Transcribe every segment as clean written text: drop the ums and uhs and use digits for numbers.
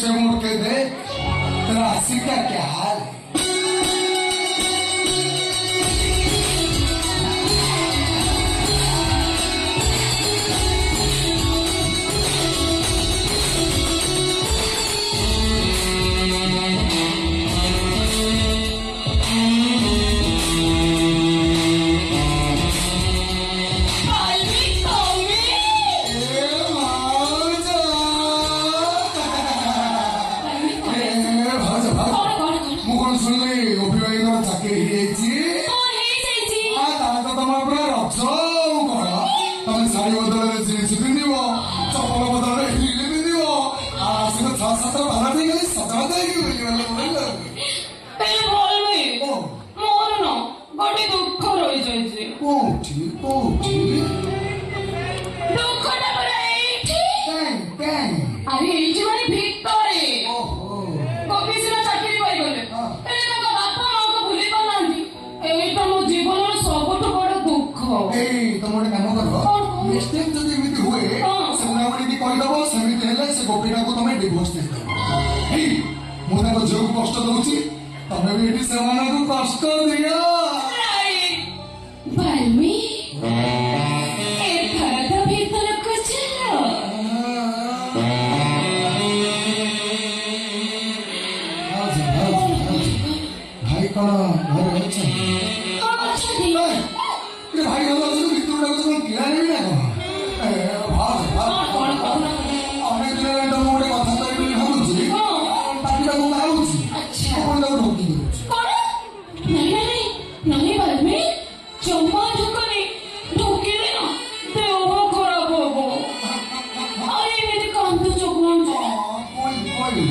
पीछे मुड़ के देख, तेरा हंसी का क्या हाल है। शाड़ी बदल जीन्स पिंध चपल बदल हिल पिंध आसिक छह सात बार सतरा गोटे दुख रही जाइए कोठी कोठी दुखटा परा एठी काई अरे एठी माने भितरे ओहो कॉफिसर चाकरी पाई गले एले ताका बापा मां को भूली पानांती एटा मो जीवनर सबटु बड़ दुख ए तमोटे काम करो नेक्स्ट टाइम जदि एमिति हुए सेनापति की कहि दबो सेमिति हेले से गोपीना को तमे डिवोर्स दे दो ए मो ताको जो कष्ट दउची तमे भी एठी सेवाना को कष्ट दिया बाल्मी ए थरत भीतर को चलो भाई कौन घर अच्छा अच्छा दी ये भाई हम लोग भीतर को तो किला नहीं ना भाग कौन अनेक दिन तो मोटे कथा कहबी भाबुची पाटिला को मारुची अच्छा कौन दाउ ढोकी दो कौन नहीं बाल्मी चम्मा ढुकनी ढुकिले ना देह खराब होबो अरे मेरे कान तो चुकन जा कोई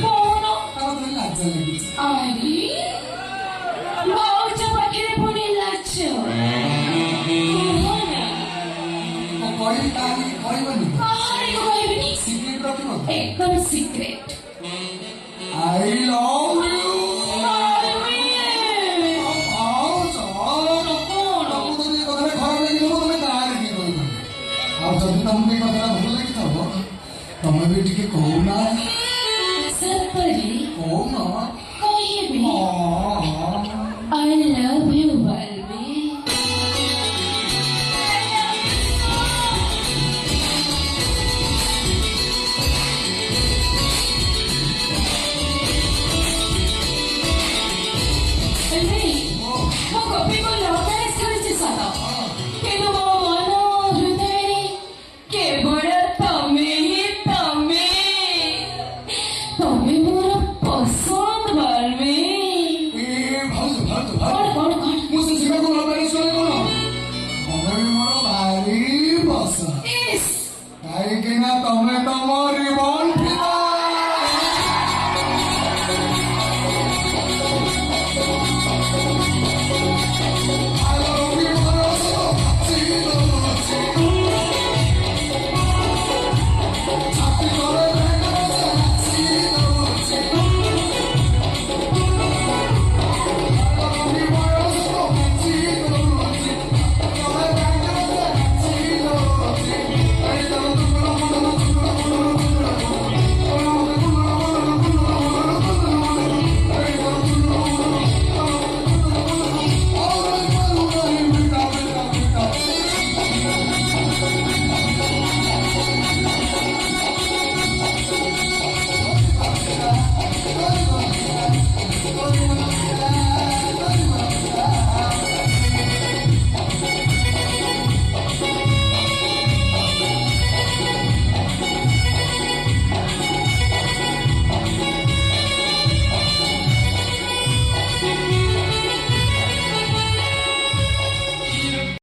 कौन ताऊ तो लाजा लगी अरे बाउचा पाखरे पड़ी लाच कोई ताली कोई बनी कहानी को कहबिनी सीक्रेट रखिबो एकदम सीक्रेट आई लव